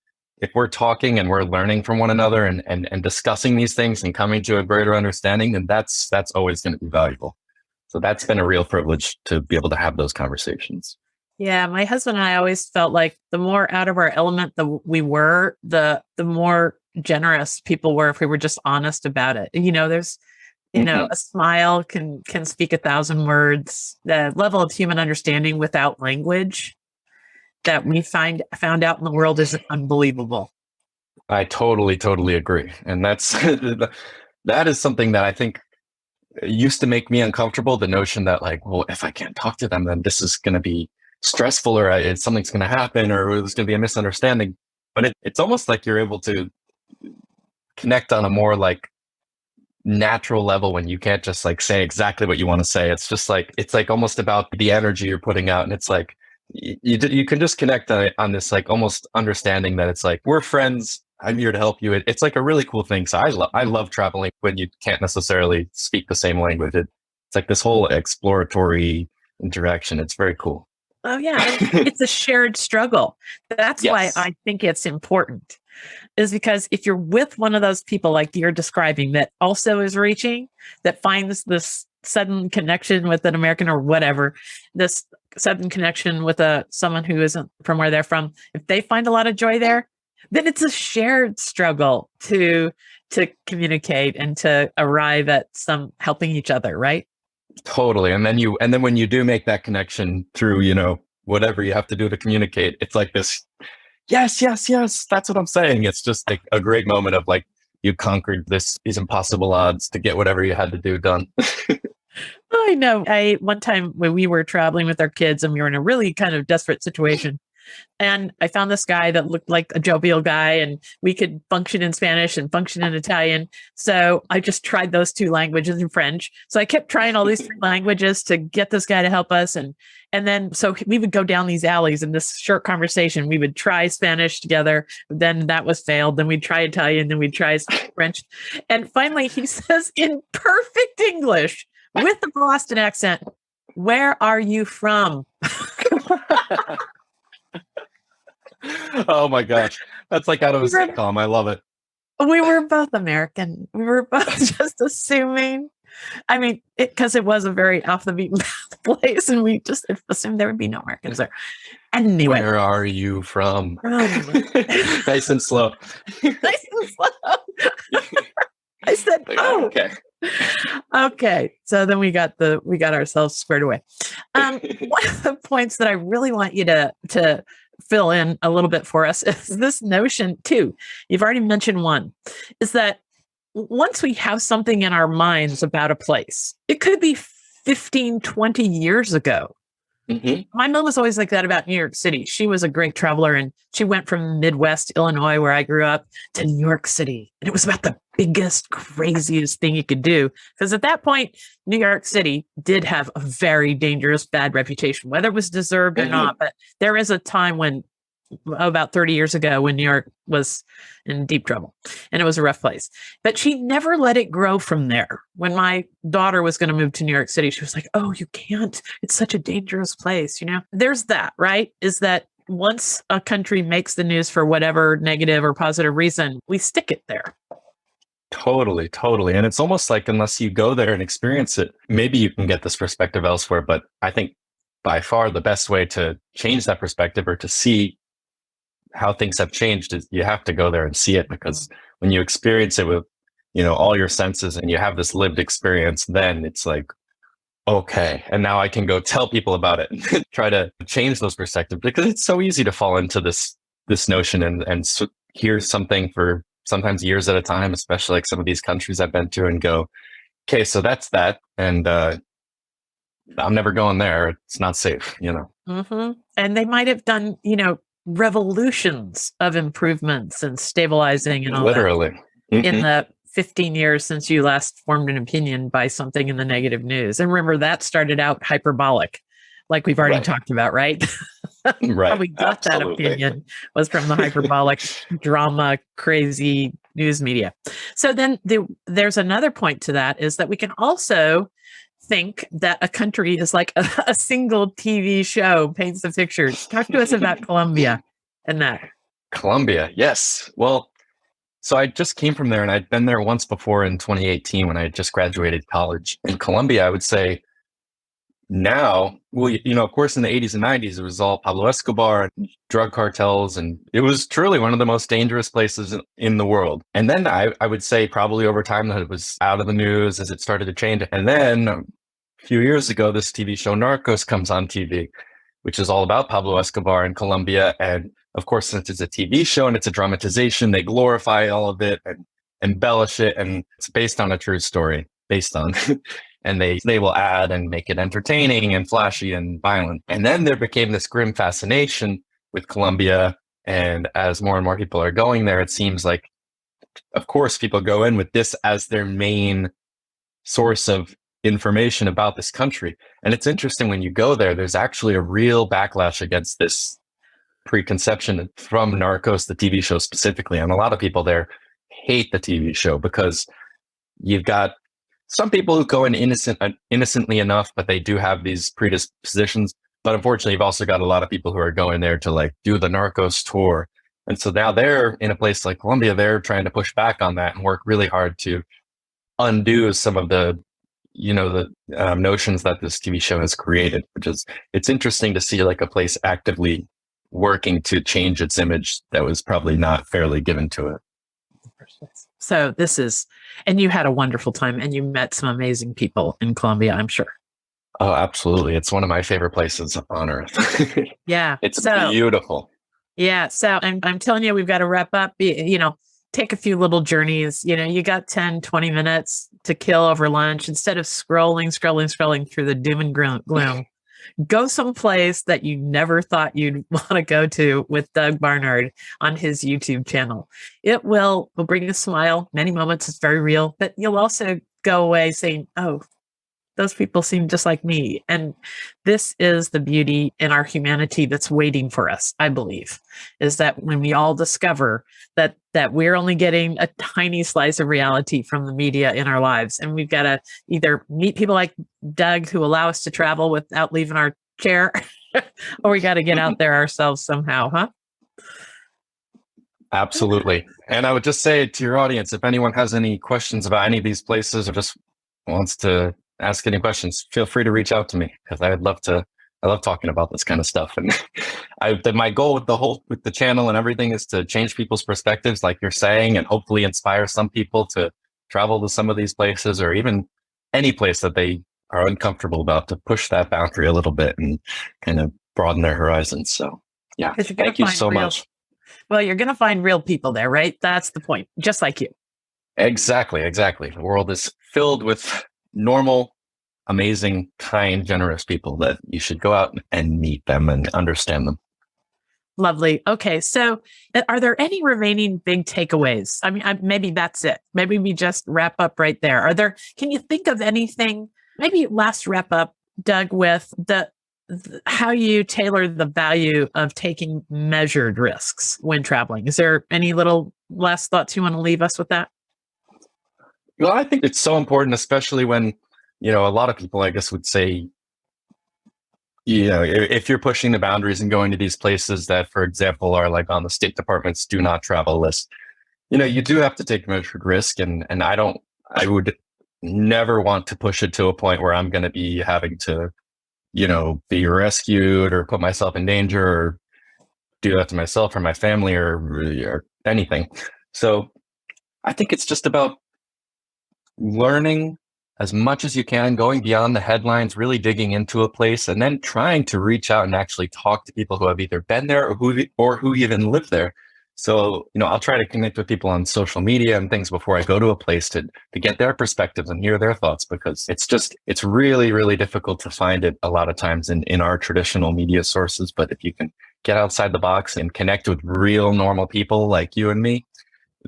if we're talking and we're learning from one another and discussing these things and coming to a greater understanding, then that's always going to be valuable. So that's been a real privilege to be able to have those conversations. Yeah, my husband and I always felt like the more out of our element we were, the more generous people were if we were just honest about it. A smile can speak 1,000 words. The level of human understanding without language that we found out in the world is unbelievable. I totally agree. And that's that is something that I think used to make me uncomfortable. The notion that like, well, if I can't talk to them, then this is going to be stressful, or something's going to happen, or there's going to be a misunderstanding. But it's almost like you're able to connect on a more like natural level when you can't just like say exactly what you want to say. It's just like, it's like almost about the energy you're putting out. And it's like, you can just connect on this like almost understanding that it's like, we're friends. I'm here to help you. It's like a really cool thing. So I love traveling when you can't necessarily speak the same language. It's like this whole exploratory interaction. It's very cool. Oh yeah, and it's a shared struggle. That's why I think it's important, is because if you're with one of those people like you're describing that also is reaching, that finds this sudden connection with an American or whatever, this sudden connection with someone who isn't from where they're from, if they find a lot of joy there, then it's a shared struggle to communicate and to arrive at some helping each other, right? Totally. And then when you do make that connection through, whatever you have to do to communicate, it's like this, yes, that's what I'm saying. It's just like a great moment of like, you conquered these impossible odds to get whatever you had to do done. I know. One time when we were traveling with our kids and we were in a really kind of desperate situation, and I found this guy that looked like a jovial guy, and we could function in Spanish and function in Italian. So I just tried those two languages in French. So I kept trying all these three languages to get this guy to help us. And then, so we would go down these alleys in this short conversation. We would try Spanish together. Then that was failed. Then we'd try Italian. Then we'd try French. And finally he says in perfect English with a Boston accent, "Where are you from?" Oh my gosh. That's like out of a sitcom. I love it. We were both American. We were both just assuming. I mean, because it was a very off the beaten path place, and we just assumed there would be no Americans there. Anyway, where are you from? Nice and slow. Nice and slow. I said, "Oh, okay." So then we got ourselves squared away. One of the points that I really want you to fill in a little bit for us is this notion too. You've already mentioned one, is that once we have something in our minds about a place, it could be 15, 20 years ago. Mm-hmm. My mom was always like that about New York City. She was a great traveler, and she went from Midwest Illinois, where I grew up, to New York City. And it was about the biggest, craziest thing you could do. Because at that point, New York City did have a very dangerous, bad reputation, whether it was deserved or not. But there is a time when, about 30 years ago, when New York was in deep trouble, and it was a rough place. But she never let it grow from there. When my daughter was going to move to New York City, she was like, "Oh, you can't. It's such a dangerous place." There's that, right? Is that once a country makes the news for whatever negative or positive reason, we stick it there. Totally. And it's almost like, unless you go there and experience it, maybe you can get this perspective elsewhere. But I think by far the best way to change that perspective, or to see how things have changed, is you have to go there and see it. Because when you experience it with, all your senses, and you have this lived experience, then it's like, okay, and now I can go tell people about it and try to change those perspectives, because it's so easy to fall into this notion and hear something for sometimes years at a time, especially like some of these countries I've been to, and go, okay, so that's that. And I'm never going there. It's not safe, Mm-hmm. And they might have done, revolutions of improvements and stabilizing and all literally that in the 15 years since you last formed an opinion by something in the negative news. And remember, that started out hyperbolic, like we've already talked about, right? Right. How we got that opinion was from the hyperbolic drama, crazy news media. So then there's another point to that, is that we can also think that a country is like a single TV show paints the picture. Talk to us about Colombia and that. Colombia, yes. Well, so I just came from there, and I'd been there once before in 2018 when I had just graduated college. In Colombia, I would say now, well, of course, in the 80s and 90s, it was all Pablo Escobar and drug cartels, and it was truly one of the most dangerous places in the world. And then I would say probably over time that it was out of the news as it started to change. And then a few years ago, this TV show Narcos comes on TV, which is all about Pablo Escobar in Colombia. And of course, since it's a TV show and it's a dramatization, they glorify all of it and embellish it. And it's based on a true story, based on and they will add and make it entertaining and flashy and violent. And then there became this grim fascination with Colombia. And as more and more people are going there, it seems like, of course, people go in with this as their main source of information about this country. And it's interesting when you go there, there's actually a real backlash against this preconception from Narcos, the TV show specifically. And a lot of people there hate the TV show because you've got some people who go in innocently enough, but they do have these predispositions. But unfortunately, you've also got a lot of people who are going there to like do the Narcos tour. And so now they're in a place like Colombia, they're trying to push back on that and work really hard to undo some of the notions that this TV show has created, it's interesting to see like a place actively working to change its image that was probably not fairly given to it. So and you had a wonderful time and you met some amazing people in Colombia, I'm sure. Oh, absolutely. It's one of my favorite places on earth. Yeah. It's beautiful. Yeah. So I'm telling you, we've got to wrap up, take a few little journeys. You got 10, 20 minutes to kill over lunch instead of scrolling through the doom and gloom. Go someplace that you never thought you'd want to go to with Doug Barnard on his YouTube channel. It will bring you a smile. Many moments, it's very real, but you'll also go away saying, oh, those people seem just like me. And this is the beauty in our humanity that's waiting for us, I believe, is that when we all discover that we're only getting a tiny slice of reality from the media in our lives. And we've got to either meet people like Doug who allow us to travel without leaving our chair, or we got to get out there ourselves somehow, huh? Absolutely. And I would just say to your audience, if anyone has any questions about any of these places or just wants to ask any questions, feel free to reach out to me because I love talking about this kind of stuff. And my goal with the channel and everything is to change people's perspectives, like you're saying, and hopefully inspire some people to travel to some of these places or even any place that they are uncomfortable about, to push that boundary a little bit and kind of broaden their horizons. So yeah, thank you so much. Well, you're going to find real people there, right? That's the point. Just like you. Exactly. The world is filled with normal, amazing, kind, generous people that you should go out and meet them and understand them. Lovely. Okay. So are there any remaining big takeaways? I mean, maybe that's it. Maybe we just wrap up right there. Can you think of anything? Maybe last wrap up, Doug, with how you tailor the value of taking measured risks when traveling. Is there any little last thoughts you want to leave us with that? Well, I think it's so important, especially when, a lot of people, I guess, would say, if you're pushing the boundaries and going to these places that, for example, are like on the State Department's do not travel list, you do have to take measured risk. And I would never want to push it to a point where I'm going to be having to, be rescued or put myself in danger or do that to myself or my family or anything. So I think it's just about learning as much as you can, going beyond the headlines, really digging into a place, and then trying to reach out and actually talk to people who have either been there or who even live there. So, I'll try to connect with people on social media and things before I go to a place to get their perspectives and hear their thoughts, because it's really, really difficult to find it a lot of times in our traditional media sources. But if you can get outside the box and connect with real normal people like you and me,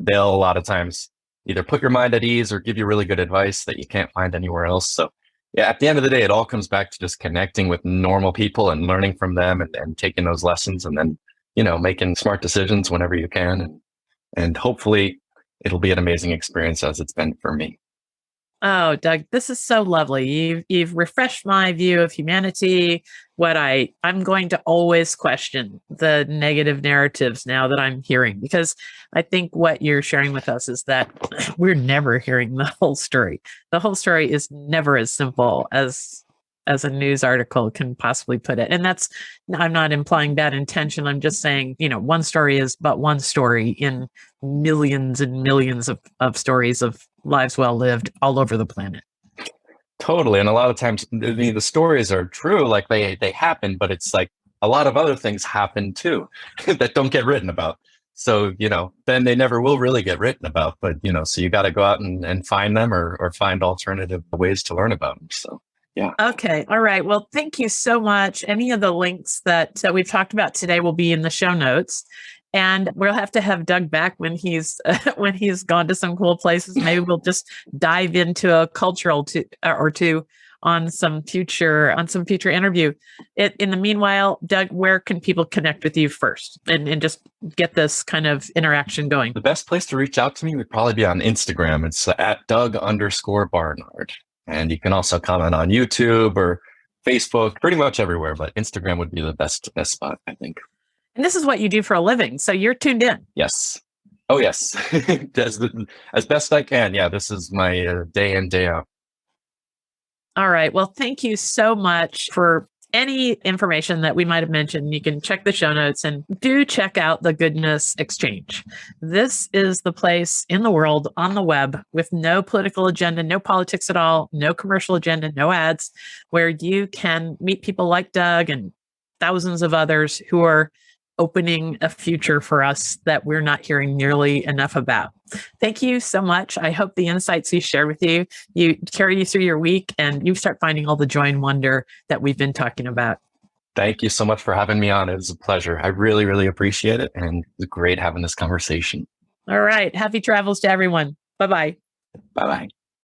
they'll a lot of times either put your mind at ease or give you really good advice that you can't find anywhere else. So yeah, at the end of the day, it all comes back to just connecting with normal people and learning from them and taking those lessons and then, making smart decisions whenever you can. And hopefully it'll be an amazing experience as it's been for me. Oh, Doug, this is so lovely. You've refreshed my view of humanity. I'm going to always question the negative narratives now that I'm hearing, because I think what you're sharing with us is that we're never hearing the whole story. The whole story is never as simple as as a news article can possibly put it. And I'm not implying bad intention. I'm just saying, one story is but one story in millions and millions of stories of lives well lived all over the planet. Totally. And a lot of times the stories are true, like they happen, but it's like a lot of other things happen too that don't get written about. So, then they never will really get written about. But, so you got to go out and find them or find alternative ways to learn about them. So, yeah. Okay. All right. Well, thank you so much. Any of the links that we've talked about today will be in the show notes. And we'll have to have Doug back when he's gone to some cool places. Maybe we'll just dive into a cultural or two on some future interview. In the meanwhile, Doug, where can people connect with you first and just get this kind of interaction going? The best place to reach out to me would probably be on Instagram. It's at Doug_Barnard. And you can also comment on YouTube or Facebook, pretty much everywhere. But Instagram would be the best spot, I think. And this is what you do for a living. So you're tuned in. Yes. Oh, yes. As best I can. Yeah, this is my day in, day out. All right. Well, thank you so much. For any information that we might have mentioned, you can check the show notes and do check out the Goodness Exchange. This is the place in the world on the web with no political agenda, no politics at all, no commercial agenda, no ads, where you can meet people like Doug and thousands of others who are opening a future for us that we're not hearing nearly enough about. Thank you so much. I hope the insights you share with you carry you through your week and you start finding all the joy and wonder that we've been talking about. Thank you so much for having me on. It was a pleasure. I really, really appreciate it. And it was great having this conversation. All right. Happy travels to everyone. Bye-bye. Bye-bye.